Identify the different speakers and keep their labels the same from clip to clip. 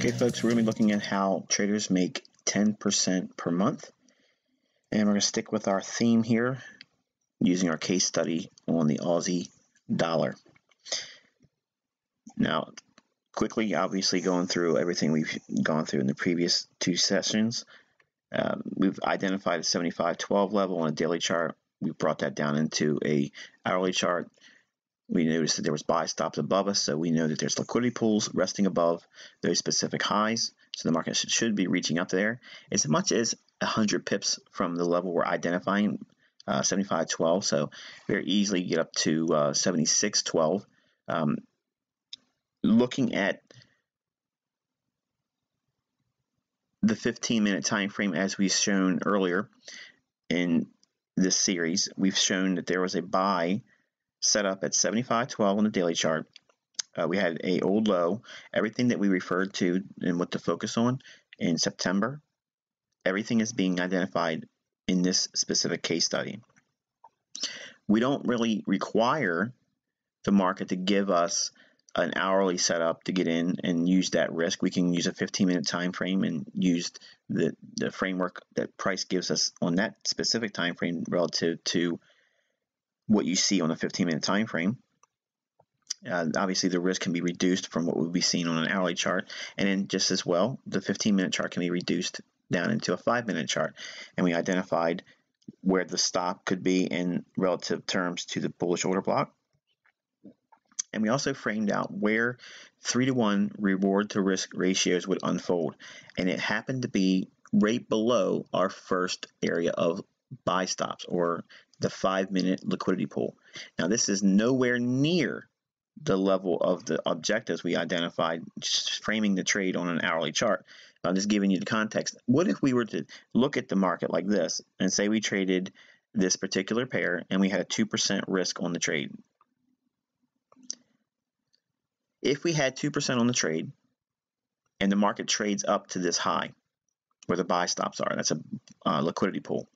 Speaker 1: Okay, folks, we're going to be looking at how traders make 10% per month. And we're going to stick with our theme here using our case study on the Aussie dollar. Now, quickly, obviously going through everything we've gone through in the previous two sessions. We've identified a 75-12 level on a daily chart. We brought that down into a hourly chart. We noticed that there was buy stops above us, so we know that there's liquidity pools resting above those specific highs. So the market should be reaching up there as much as 100 pips from the level we're identifying, 75.12. So very easily get up to 76.12. Looking at the 15-minute time frame, as we've shown earlier in this series, we've shown that there was a buy set up at 75.12 on the daily chart. We had a old low. Everything that we referred to and what to focus on in September, everything is being identified in this specific case study. We don't really require the market to give us an hourly setup to get in and use that risk. We can use a 15-minute time frame and use the framework that price gives us on that specific time frame relative to what you see on a 15-minute time frame. Obviously, the risk can be reduced from what would be seen on an hourly chart, and then just as well, the 15-minute chart can be reduced down into a 5-minute chart, and we identified where the stop could be in relative terms to the bullish order block. And we also framed out where 3-to-1 reward to risk ratios would unfold, and it happened to be right below our first area of buy stops, or the 5-minute liquidity pool. Now, this is nowhere near the level of the objectives we identified, just framing the trade on an hourly chart. I'm just giving you the context. What if we were to look at the market like this and say we traded this particular pair and we had a 2% risk on the trade? If we had 2% on the trade and the market trades up to this high where the buy stops are, that's a liquidity pool,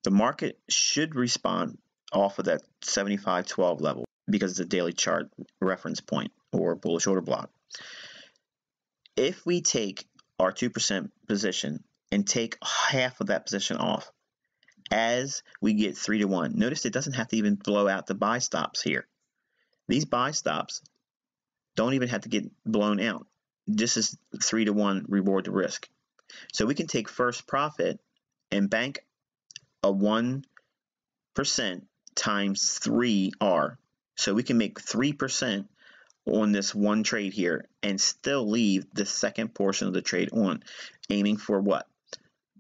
Speaker 1: the market should respond off of that 75.12 level because it's a daily chart reference point or bullish order block. If we take our 2% position and take half of that position off as we get 3-to-1, notice it doesn't have to even blow out the buy stops here. These buy stops don't even have to get blown out. This is 3-to-1 reward to risk. So we can take first profit and bank a 1% times 3R. So we can make 3% on this one trade here and still leave the second portion of the trade on, aiming for what?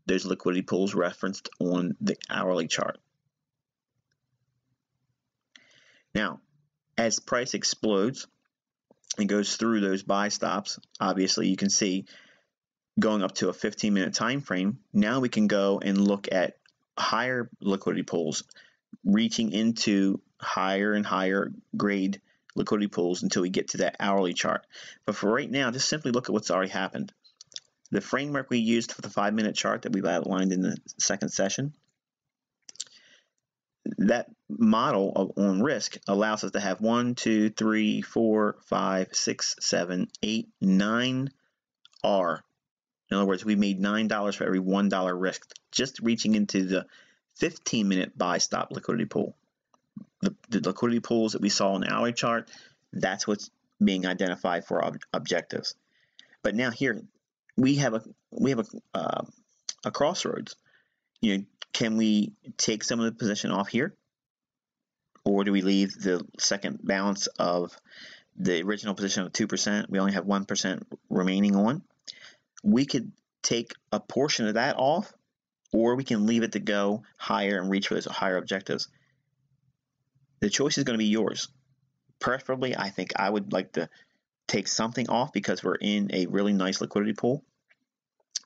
Speaker 1: Those liquidity pools referenced on the hourly chart. Now, as price explodes and goes through those buy stops, obviously you can see going up to a 15-minute time frame, now we can go and look at higher liquidity pools, reaching into higher and higher grade liquidity pools until we get to that hourly chart. But for right now, just simply look at what's already happened. The framework we used for the 5-minute chart that we've outlined in the second session, that model on risk allows us to have 1, 2, 3, 4, 5, 6, 7, 8, 9 R. In other words, we made $9 for every $1 risk, just reaching into the 15-minute buy stop liquidity pool. The liquidity pools that we saw on the hourly chart, that's what's being identified for our objectives. But now here we have a crossroads. You know, can we take some of the position off here, or do we leave the second balance of the original position of 2%? We only have 1% remaining on. We could take a portion of that off, or we can leave it to go higher and reach for those higher objectives. The choice is going to be yours. Preferably, I think I would like to take something off because we're in a really nice liquidity pool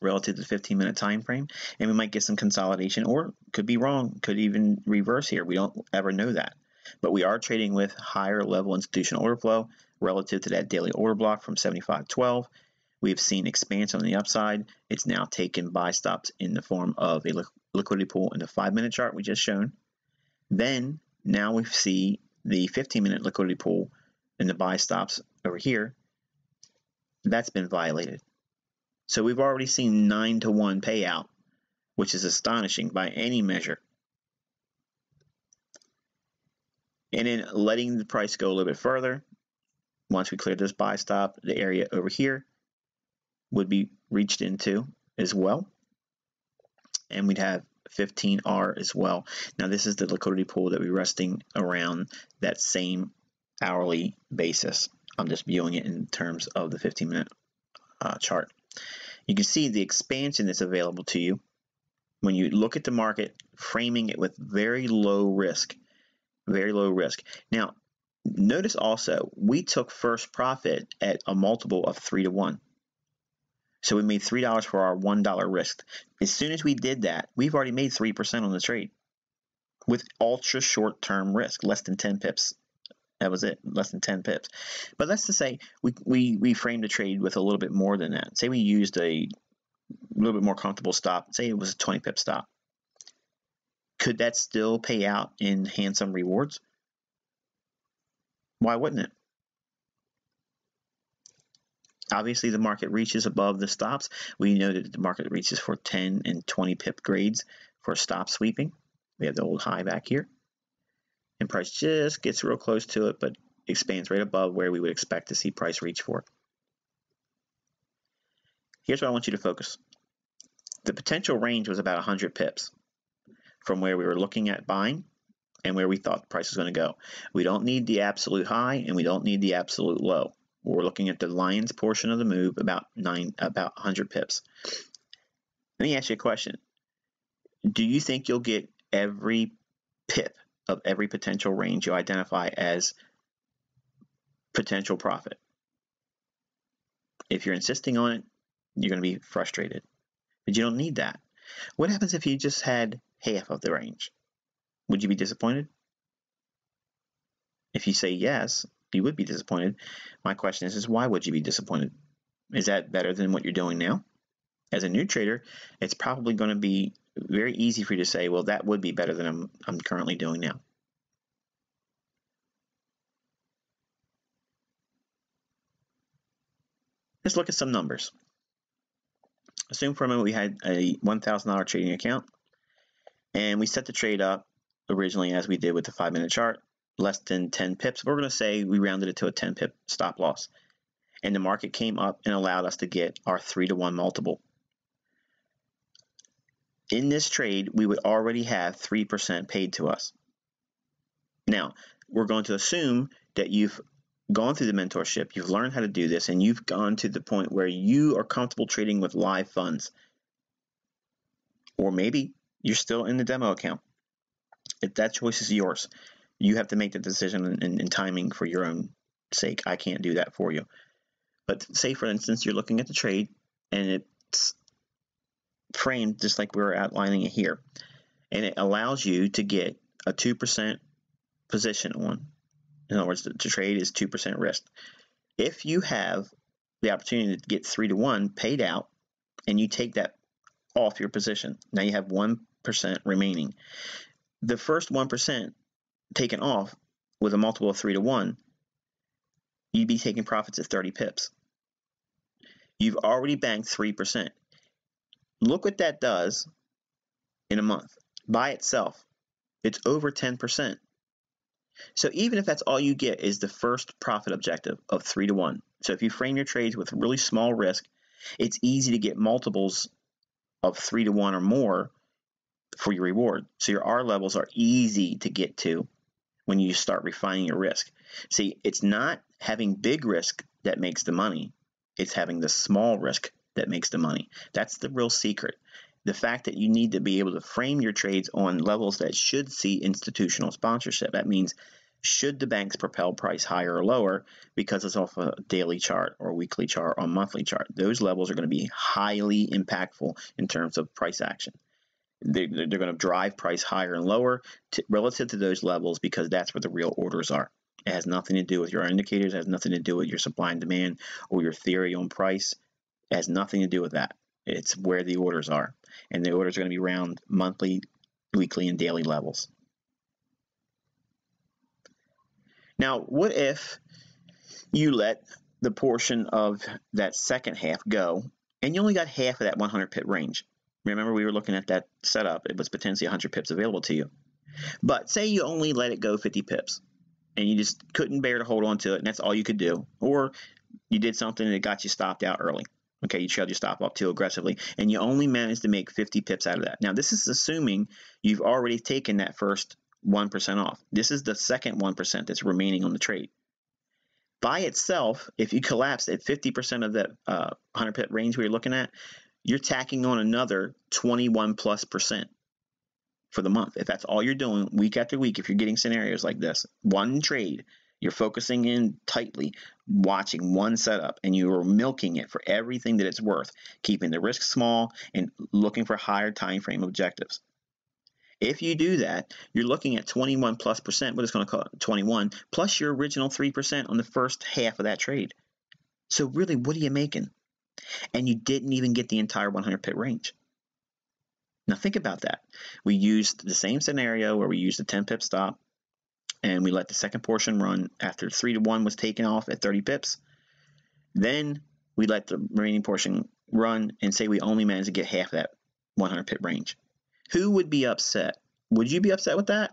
Speaker 1: relative to the 15-minute time frame, and we might get some consolidation, or could be wrong, could even reverse here. We don't ever know that. But we are trading with higher level institutional order flow relative to that daily order block from 75.12. We've seen expansion on the upside. It's now taken buy stops in the form of a liquidity pool in the 5-minute chart we just shown. Then now we see the 15-minute liquidity pool in the buy stops over here. That's been violated. So we've already seen 9-to-1 payout, which is astonishing by any measure. And then letting the price go a little bit further, once we clear this buy stop, the area over here would be reached into as well. And we'd have 15R as well. Now this is the liquidity pool that we're resting around that same hourly basis. I'm just viewing it in terms of the 15-minute chart. You can see the expansion that's available to you when you look at the market, framing it with very low risk. Very low risk. Now, notice also, we took first profit at a multiple of 3-to-1. So we made $3 for our $1 risk. As soon as we did that, we've already made 3% on the trade with ultra short-term risk, less than 10 pips. That was it, less than 10 pips. But let's just say we framed the trade with a little bit more than that. Say we used a little bit more comfortable stop. Say it was a 20 pip stop. Could that still pay out in handsome rewards? Why wouldn't it? Obviously, the market reaches above the stops. We know that the market reaches for 10 and 20 pip grades for stop sweeping. We have the old high back here. And price just gets real close to it, but expands right above where we would expect to see price reach for. Here's what I want you to focus. The potential range was about 100 pips from where we were looking at buying and where we thought the price was going to go. We don't need the absolute high and we don't need the absolute low. We're looking at the lion's portion of the move, about 100 pips. Let me ask you a question. Do you think you'll get every pip of every potential range you identify as potential profit? If you're insisting on it, you're going to be frustrated. But you don't need that. What happens if you just had half of the range? Would you be disappointed? If you say yes, you would be disappointed. My question is why would you be disappointed? Is that better than what you're doing now? As a new trader, it's probably going to be very easy for you to say, well, that would be better than I'm currently doing now. Let's look at some numbers. Assume for a moment we had a $1,000 trading account, and we set the trade up originally as we did with the 5-minute chart, less than 10 pips. We're going to say we rounded it to a 10 pip stop loss. And the market came up and allowed us to get our 3-to-1 multiple. In this trade, we would already have 3% paid to us. Now, we're going to assume that you've gone through the mentorship, you've learned how to do this, and you've gone to the point where you are comfortable trading with live funds. Or maybe you're still in the demo account. If that choice is yours, you have to make the decision in timing for your own sake. I can't do that for you. But say, for instance, you're looking at the trade and it's framed just like we were outlining it here. And it allows you to get a 2% position on. In other words, the trade is 2% risk. If you have the opportunity to get 3-to-1 paid out and you take that off your position, now you have 1% remaining. The first 1% taken off with a multiple of 3-to-1, you'd be taking profits at 30 pips. You've already banked 3%. Look what that does in a month. By itself, it's over 10%. So even if that's all you get is the first profit objective of 3-to-1. So if you frame your trades with really small risk, it's easy to get multiples of 3-to-1 or more for your reward. So your R levels are easy to get to when you start refining your risk. See, it's not having big risk that makes the money. It's having the small risk that makes the money. That's the real secret. The fact that you need to be able to frame your trades on levels that should see institutional sponsorship. That means should the banks propel price higher or lower because it's off a daily chart or weekly chart or monthly chart. Those levels are going to be highly impactful in terms of price action. They're going to drive price higher and lower relative to those levels because that's where the real orders are. It has nothing to do with your indicators. It has nothing to do with your supply and demand or your theory on price. It has nothing to do with that. It's where the orders are. And the orders are going to be around monthly, weekly, and daily levels. Now, what if you let the portion of that second half go and you only got half of that 100 pip range? Remember, we were looking at that setup. It was potentially 100 pips available to you. But say you only let it go 50 pips and you just couldn't bear to hold on to it, and that's all you could do. Or you did something that got you stopped out early. Okay, you trailed your stop off too aggressively, and you only managed to make 50 pips out of that. Now, this is assuming you've already taken that first 1% off. This is the second 1% that's remaining on the trade. By itself, if you collapse at 50% of that 100 pip range we were looking at, you're tacking on another 21+% for the month. If that's all you're doing week after week, if you're getting scenarios like this, one trade, you're focusing in tightly, watching one setup, and you are milking it for everything that it's worth, keeping the risk small and looking for higher time frame objectives. If you do that, you're looking at 21+%, what it's going to call 21, plus your original 3% on the first half of that trade. So really, what are you making? And you didn't even get the entire 100 pip range. Now think about that. We used the same scenario where we used a 10 pip stop and we let the second portion run after 3-to-1 was taken off at 30 pips. Then we let the remaining portion run and say we only managed to get half that 100 pip range. Who would be upset? Would you be upset with that?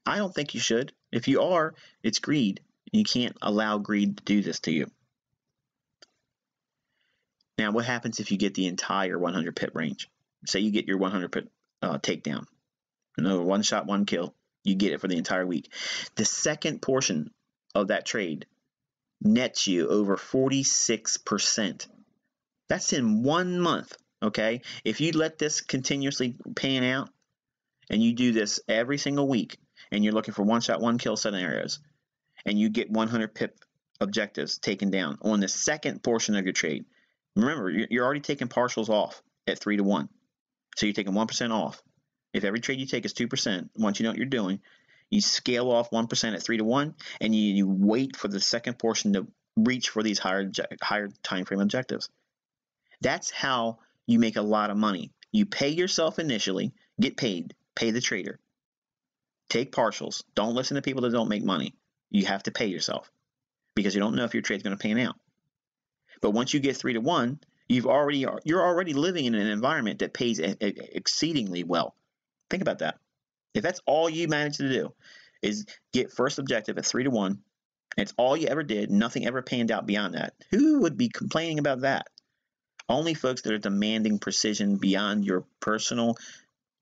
Speaker 1: I don't think you should. If you are, it's greed. You can't allow greed to do this to you. Now, what happens if you get the entire 100 pip range? Say you get your 100 pip takedown. No, one shot, one kill. You get it for the entire week. The second portion of that trade nets you over 46%. That's in 1 month, okay? If you let this continuously pan out and you do this every single week and you're looking for one shot, one kill scenarios and you get 100 pip objectives taken down on the second portion of your trade, remember, you're already taking partials off at 3-to-1. So you're taking 1% off. If every trade you take is 2%, once you know what you're doing, you scale off 1% at 3-to-1, and you wait for the second portion to reach for these higher time frame objectives. That's how you make a lot of money. You pay yourself initially, get paid, pay the trader. Take partials. Don't listen to people that don't make money. You have to pay yourself because you don't know if your trade's going to pan out. But once you get 3-to-1, you're already living in an environment that pays exceedingly well. Think about that. If that's all you managed to do is get first objective at 3-to-1, and it's all you ever did, nothing ever panned out beyond that, who would be complaining about that? Only folks that are demanding precision beyond your personal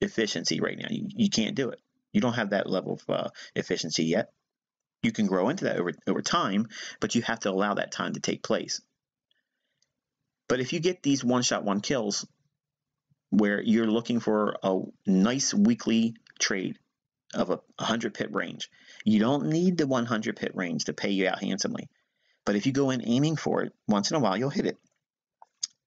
Speaker 1: efficiency right now. You can't do it. You don't have that level of efficiency yet. You can grow into that over time, but you have to allow that time to take place. But if you get these one-shot, one-kills where you're looking for a nice weekly trade of a 100 pip range, you don't need the 100 pip range to pay you out handsomely. But if you go in aiming for it, once in a while, you'll hit it.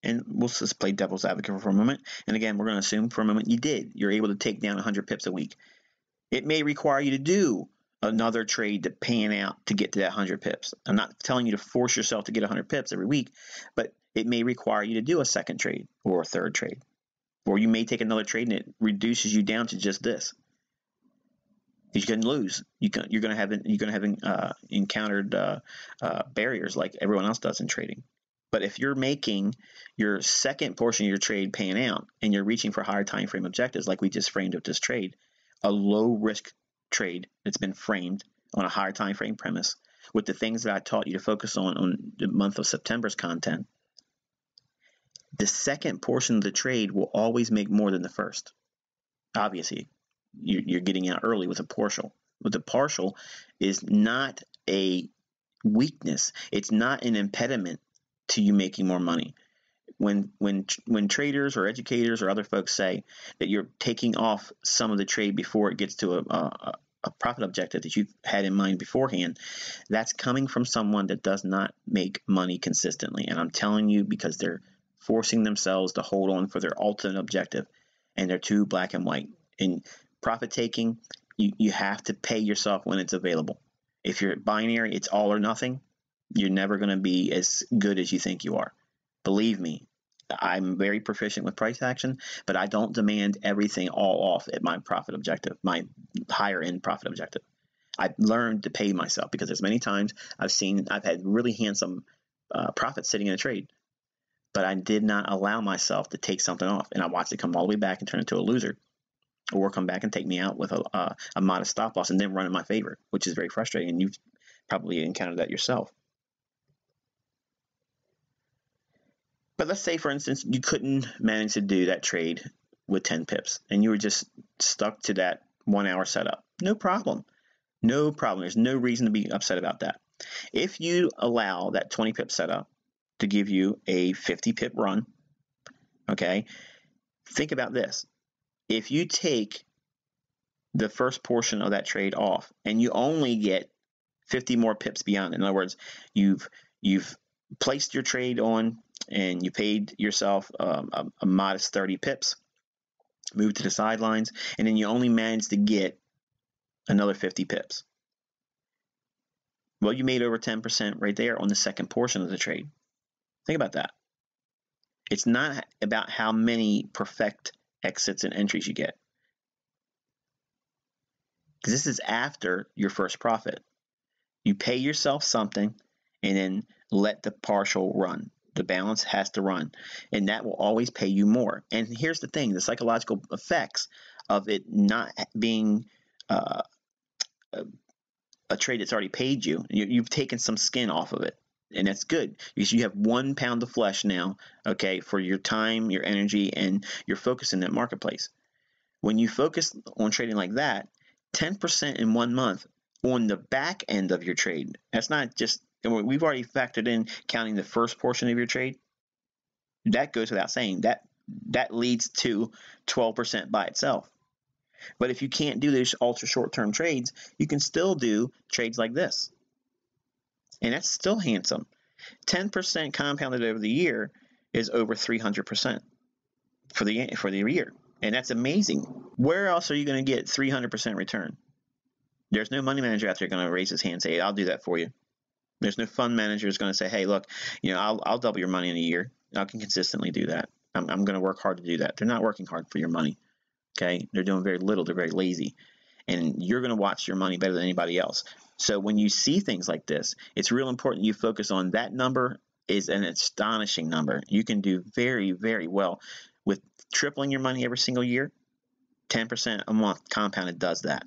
Speaker 1: And we'll just play devil's advocate for a moment. And again, we're going to assume for a moment you did. You're able to take down 100 pips a week. It may require you to do another trade to pan out to get to that 100 pips. I'm not telling you to force yourself to get 100 pips every week, but it may require you to do a second trade or a third trade. Or you may take another trade and it reduces you down to just this. You can lose. You're going to have encountered barriers like everyone else does in trading. But if you're making your second portion of your trade pan out and you're reaching for higher time frame objectives like we just framed with this trade, a low risk trade that's been framed on a higher time frame premise with the things that I taught you to focus on the month of September's content, the second portion of the trade will always make more than the first. Obviously, you're getting out early with a partial. But the partial is not a weakness. It's not an impediment to you making more money. When traders or educators or other folks say that you're taking off some of the trade before it gets to a profit objective that you've had in mind beforehand, that's coming from someone that does not make money consistently. And I'm telling you, because they're forcing themselves to hold on for their ultimate objective, and they're too black and white. In profit taking, you have to pay yourself when it's available. If you're binary, it's all or nothing, you're never going to be as good as you think you are. Believe me, I'm very proficient with price action, but I don't demand everything all off at my profit objective, my higher end profit objective. I've learned to pay myself, because there's many times I've had really handsome profits sitting in a trade, but I did not allow myself to take something off, and I watched it come all the way back and turn into a loser, or come back and take me out with a modest stop loss and then run in my favor, which is very frustrating, and you've probably encountered that yourself. But let's say, for instance, you couldn't manage to do that trade with 10 pips, and you were just stuck to that 1 hour setup. No problem. No problem. There's no reason to be upset about that. If you allow that 20 pip setup to give you a 50 pip run, okay, think about this. If you take the first portion of that trade off and you only get 50 more pips beyond it, in other words, you've placed your trade on and you paid yourself a modest 30 pips, moved to the sidelines, and then you only managed to get another 50 pips. Well, you made over 10% right there on the second portion of the trade. Think about that. It's not about how many perfect exits and entries you get, because this is after your first profit. You pay yourself something and then let the partial run. The balance has to run, and that will always pay you more. And here's the thing, the psychological effects of it not being a trade that's already paid you. You've taken some skin off of it, and that's good, because you have 1 pound of flesh now, okay, for your time, your energy, and your focus in that marketplace. When you focus on trading like that, 10% in 1 month on the back end of your trade, that's not just, we've already factored in counting the first portion of your trade. That goes without saying. That leads to 12% by itself. But if you can't do those ultra short-term trades, you can still do trades like this. And that's still handsome. 10% compounded over the year is over 300% for the year. And that's amazing. Where else are you going to get 300% return? There's no money manager out there going to raise his hand and say, I'll do that for you. There's no fund manager who's going to say, hey, look, I'll double your money in a year. I can consistently do that. I'm going to work hard to do that. They're not working hard for your money. Okay, they're doing very little. They're very lazy, and you're going to watch your money better than anybody else. So when you see things like this, it's real important you focus on that number. Is an astonishing number. You can do very, very well with tripling your money every single year. 10% a month compounded does that.